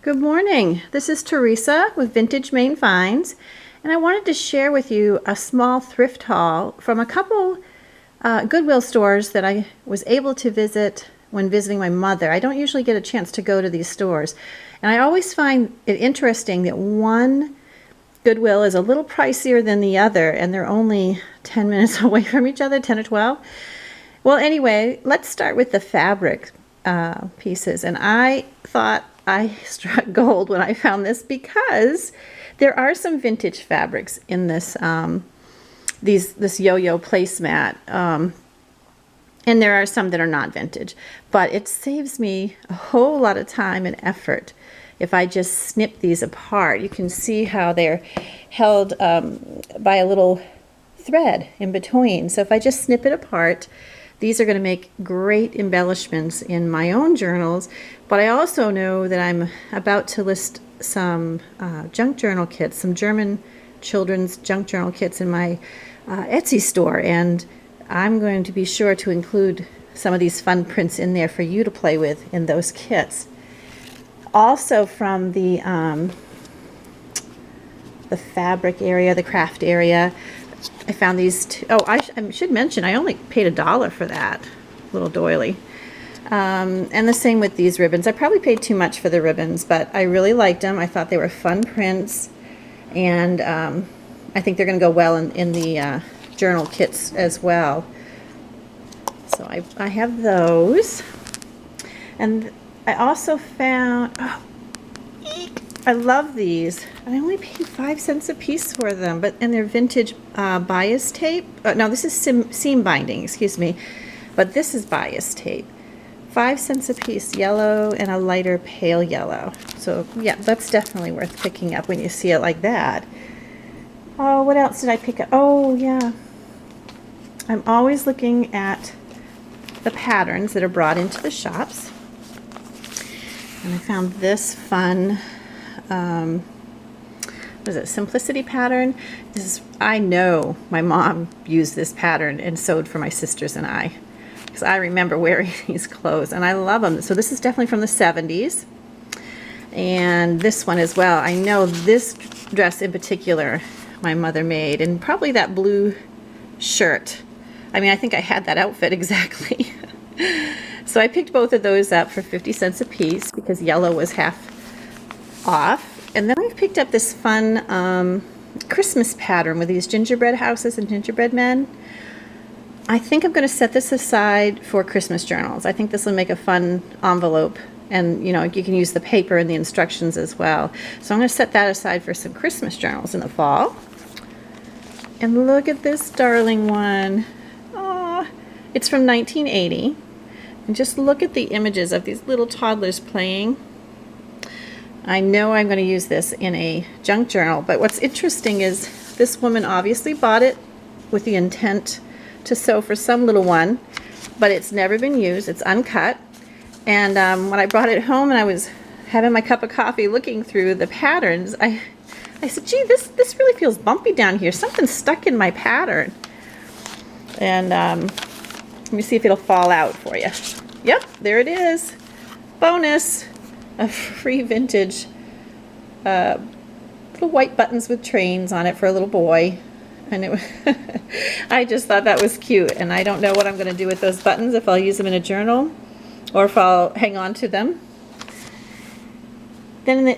Good morning. This is Teresa with Vintage Maine Finds, and I wanted to share with you a small thrift haul from a couple Goodwill stores that I was able to visit when visiting my mother. I don't usually get a chance to go to these stores, and I always find it interesting that one Goodwill is a little pricier than the other, and they're only 10 minutes away from each other, 10 or 12. Well, anyway, let's start with the fabric pieces, and I thought I struck gold when I found this because there are some vintage fabrics in this this yo-yo placemat, and there are some that are not vintage, but it saves me a whole lot of time and effort if I just snip these apart. You can see how they're held by a little thread in between. So if I just snip it apart, these are going to make great embellishments in my own journals, but I also know that I'm about to list some junk journal kits, some German children's junk journal kits in my Etsy store, and I'm going to be sure to include some of these fun prints in there for you to play with in those kits. Also from the fabric area, the craft area, I found these two. Oh, I should mention I only paid $1 for that little doily. And the same with these ribbons. I probably paid too much for the ribbons, but I really liked them. I thought they were fun prints, and I think they're going to go well in the journal kits as well. So I have those. And I also found, oh, eek, I love these. I only paid 5 cents a piece for them, and they're vintage bias tape. No, this is seam binding, excuse me, but this is bias tape. 5 cents a piece, yellow and a lighter pale yellow. So yeah, that's definitely worth picking up when you see it like that. Oh, what else did I pick up? Oh yeah, I'm always looking at the patterns that are brought into the shops. And I found this fun, what is it, simplicity pattern. This is, I know my mom used this pattern and sewed for my sisters and I, because I remember wearing these clothes and I love them. So this is definitely from the 70s, and this one as well. I know this dress in particular my mother made, and probably that blue shirt. I mean, I think I had that outfit exactly. So I picked both of those up for 50 cents a piece because yellow was half off. And then I picked up this fun Christmas pattern with these gingerbread houses and gingerbread men. I think I'm going to set this aside for Christmas journals. I think this will make a fun envelope, and you know, you can use the paper and the instructions as well. So I'm going to set that aside for some Christmas journals in the fall. And look at this darling one. Oh, it's from 1980. And just look at the images of these little toddlers playing. I know I'm going to use this in a junk journal, but what's interesting is this woman obviously bought it with the intent to sew for some little one, but it's never been used. It's uncut. And when I brought it home and I was having my cup of coffee looking through the patterns, I said, gee, this really feels bumpy down here. Something's stuck in my pattern. And let me see if it'll fall out for you. Yep, there it is. Bonus. A free vintage little white buttons with trains on it for a little boy. And it was I just thought that was cute. And I don't know what I'm going to do with those buttons, if I'll use them in a journal or if I'll hang on to them. Then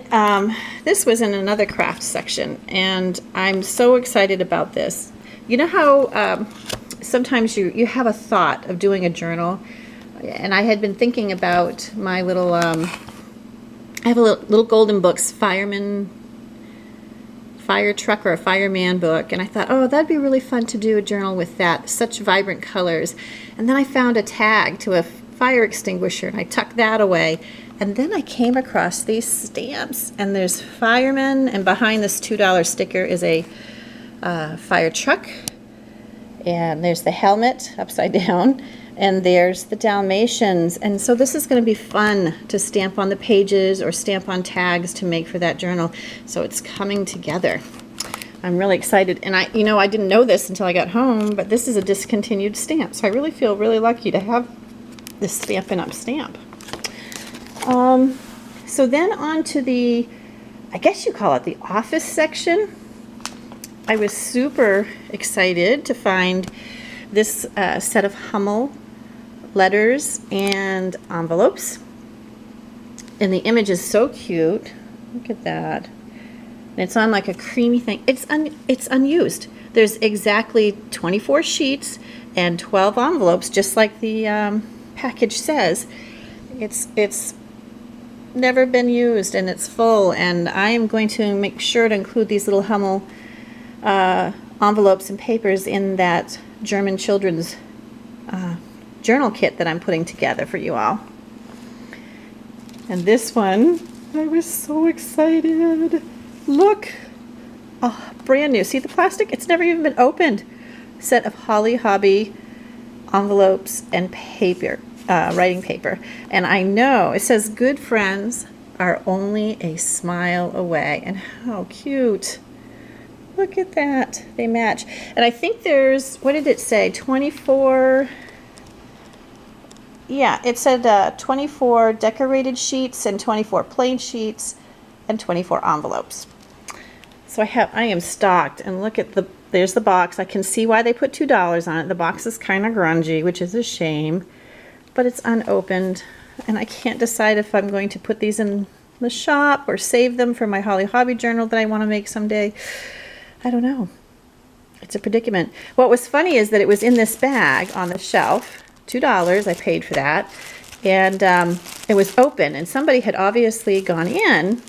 this was in another craft section, and I'm so excited about this. You know how sometimes you have a thought of doing a journal, and I had been thinking about my little I have a little Golden Books fire truck or a fireman book, and I thought, oh, that'd be really fun to do a journal with that, such vibrant colors. And then I found a tag to a fire extinguisher, and I tucked that away. And then I came across these stamps, and there's firemen, and behind this $2 sticker is a fire truck, and there's the helmet upside down, and there's the Dalmatians. And so this is going to be fun to stamp on the pages or stamp on tags to make for that journal. So it's coming together. I'm really excited, and I didn't know this until I got home, but this is a discontinued stamp, so I really feel really lucky to have this Stampin' Up! Stamp. So then on to the, I guess you call it the office section. I was super excited to find this set of Hummel letters and envelopes. And the image is so cute. Look at that. And it's on like a creamy thing. It's unused. There's exactly 24 sheets and 12 envelopes, just like the package says. It's never been used, and it's full. And I am going to make sure to include these little Hummel envelopes and papers in that German children's journal kit that I'm putting together for you all. And this one, I was so excited. Look, oh, brand new. See the plastic? It's never even been opened. Set of Holly Hobby envelopes and paper, writing paper. And I know it says good friends are only a smile away. And how cute. Look at that. They match. And I think there's, what did it say? 24. Yeah, it said 24 decorated sheets and 24 plain sheets and 24 envelopes. So I am stocked, and look at there's the box. I can see why they put $2 on it. The box is kind of grungy, which is a shame, but it's unopened, and I can't decide if I'm going to put these in the shop or save them for my Holly Hobby journal that I want to make someday. I don't know. It's a predicament. What was funny is that it was in this bag on the shelf. $2, I paid for that, and it was open, and somebody had obviously gone in.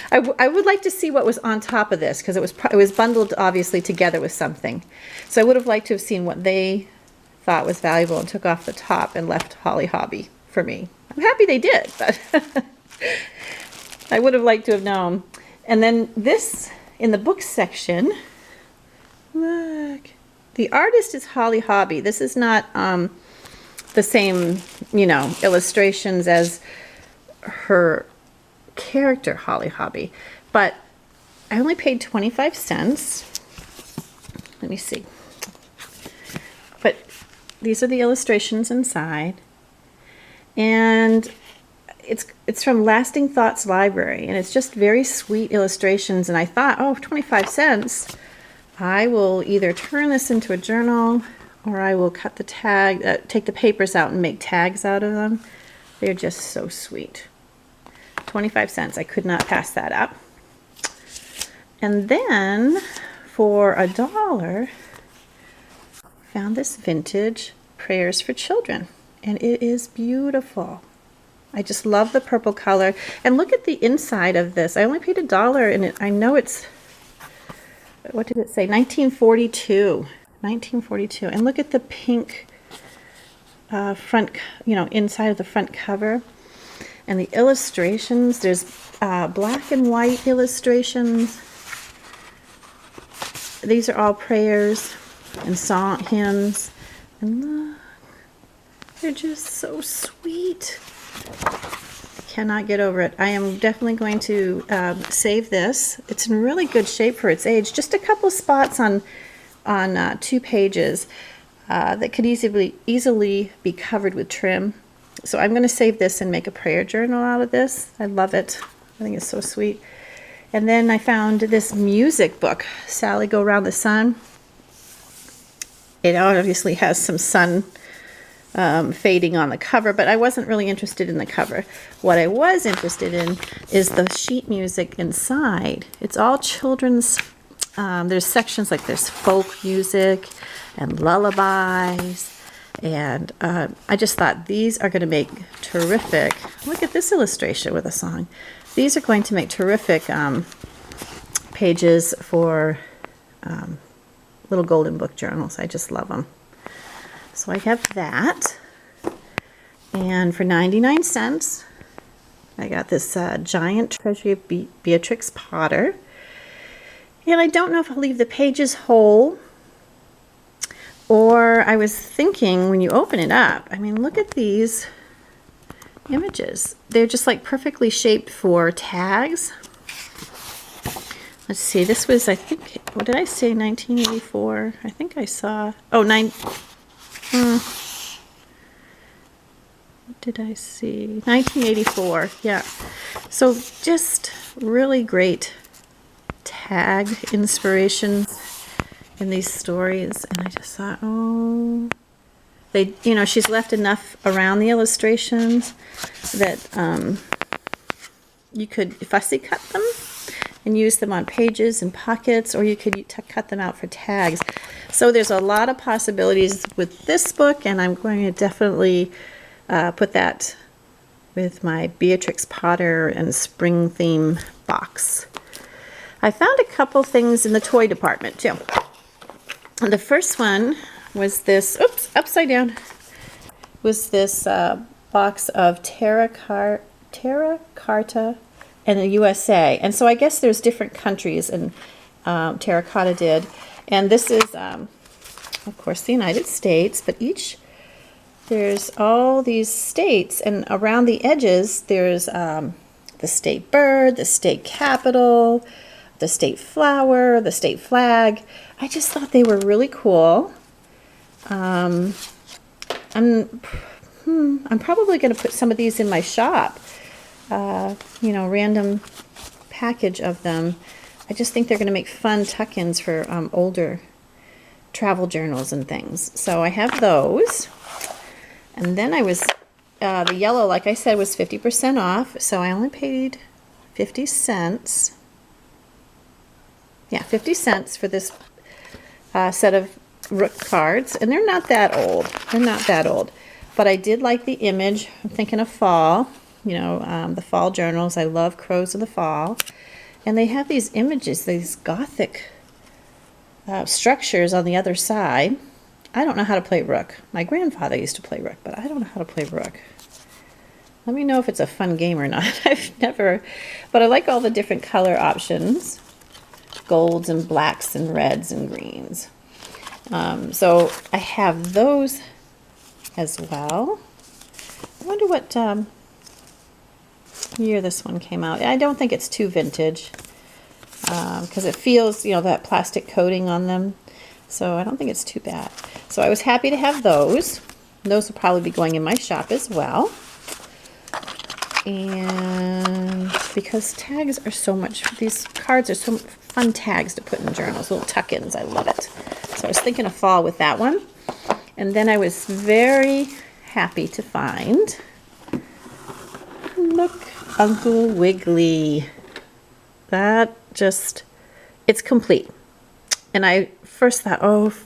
I would like to see what was on top of this, because it was bundled obviously together with something. So I would have liked to have seen what they thought was valuable and took off the top and left Holly Hobby for me. I'm happy they did, but I would have liked to have known. And then this, in the books section, look. The artist is Holly Hobby. This is not the same, illustrations as her character, Holly Hobby. But I only paid 25 cents. Let me see. But these are the illustrations inside. And it's from Lasting Thoughts Library. And it's just very sweet illustrations. And I thought, oh, 25 cents. I will either turn this into a journal, or I will cut the tag, take the papers out and make tags out of them. They're just so sweet. 25 cents. I could not pass that up. And then for $1, found this vintage Prayers for Children. And it is beautiful. I just love the purple color. And look at the inside of this. I only paid $1, and I know it's, what did it say? 1942. 1942. And look at the pink front, inside of the front cover. And the illustrations, there's black and white illustrations. These are all prayers and song hymns. And look, they're just so sweet. Cannot get over it. I am definitely going to save this. It's in really good shape for its age. Just a couple spots on 2 pages that could easily be covered with trim. So I'm going to save this and make a prayer journal out of this. I love it. I think it's so sweet. And then I found this music book, Sally Go Round the Sun. It obviously has some sun fading on the cover, but I wasn't really interested in the cover. What I was interested in is the sheet music inside. It's all children's, there's sections like there's folk music and lullabies, and I just thought these are going to make terrific, look at this illustration with a song. These are going to make terrific pages for little golden book journals. I just love them. So I have that, and for 99 cents, I got this giant Treasury of Beatrix Potter, and I don't know if I'll leave the pages whole, or I was thinking when you open it up, I mean, look at these images. They're just like perfectly shaped for tags. Let's see, this was, I think, what did I say, 1984? I think I saw, oh, what did I see? 1984, yeah. So just really great tag inspirations in these stories. And I just thought, oh, they, you know, she's left enough around the illustrations that you could fussy cut them and use them on pages and pockets, or you could cut them out for tags. So there's a lot of possibilities with this book, and I'm going to definitely put that with my Beatrix Potter and spring theme box. I found a couple things in the toy department too. And the first one was this, oops, upside down, was this box of terra carta and the USA. And so I guess there's different countries, and terracotta did. And this is, of course, the United States, but there's all these states, and around the edges there's the state bird, the state capital, the state flower, the state flag. I just thought they were really cool. I'm probably going to put some of these in my shop. You know, random package of them. I just think they're going to make fun tuck-ins for older travel journals and things. So I have those. And then I was, the yellow, like I said, was 50% off. So I only paid 50 cents. Yeah, 50 cents for this set of Rook cards. And they're not that old. They're not that old. But I did like the image. I'm thinking of fall. You know, the fall journals. I love Crows of the Fall. And they have these images, these gothic structures on the other side. I don't know how to play Rook. My grandfather used to play Rook, but I don't know how to play Rook. Let me know if it's a fun game or not. I've never, but I like all the different color options. Golds and blacks and reds and greens. So I have those as well. I wonder what year this one came out. I don't think it's too vintage because it feels, you know, that plastic coating on them. So I don't think it's too bad. So I was happy to have those. Those will probably be going in my shop as well. And because tags are so much, these cards are so fun tags to put in journals, little tuck-ins. I love it. So I was thinking of fall with that one. And then I was very happy to find, look, Uncle Wiggly. That just, it's complete. And I first thought, oh, if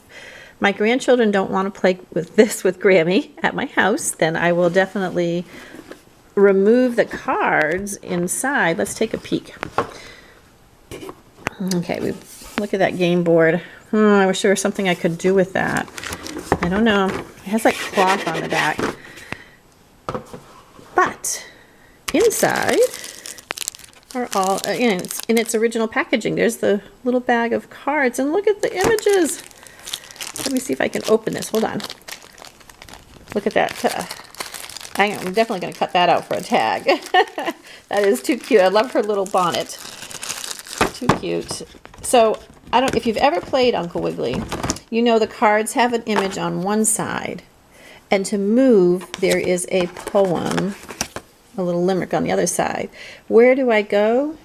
my grandchildren don't want to play with this with Grammy at my house, then I will definitely remove the cards inside. Let's take a peek. Okay, look at that game board. I wish there was something I could do with that. I don't know. It has like cloth on the back. But inside are all in its original packaging. There's the little bag of cards, and look at the images. Let me see if I can open this. Hold on. Look at that. I'm definitely going to cut that out for a tag. That is too cute. I love her little bonnet. Too cute. So I don't. If you've ever played Uncle Wiggly, you know the cards have an image on one side, and to move there is a poem, a little limerick on the other side. Where do I go?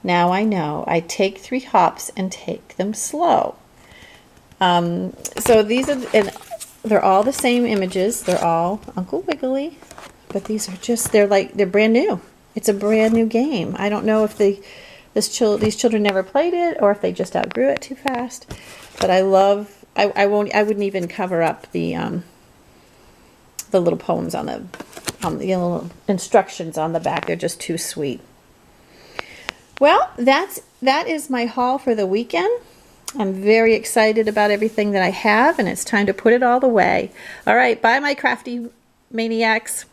Now I know. I take 3 hops and take them slow. So these are, and they're all the same images. They're all Uncle Wiggly, but these are just, they're brand new. It's a brand new game. I don't know if these children never played it or if they just outgrew it too fast. But I love, I wouldn't even cover up the little poems on the little instructions on the back. They're just too sweet. Well, that is my haul for the weekend. I'm very excited about everything that I have, and it's time to put it all away. All right, bye, my crafty maniacs.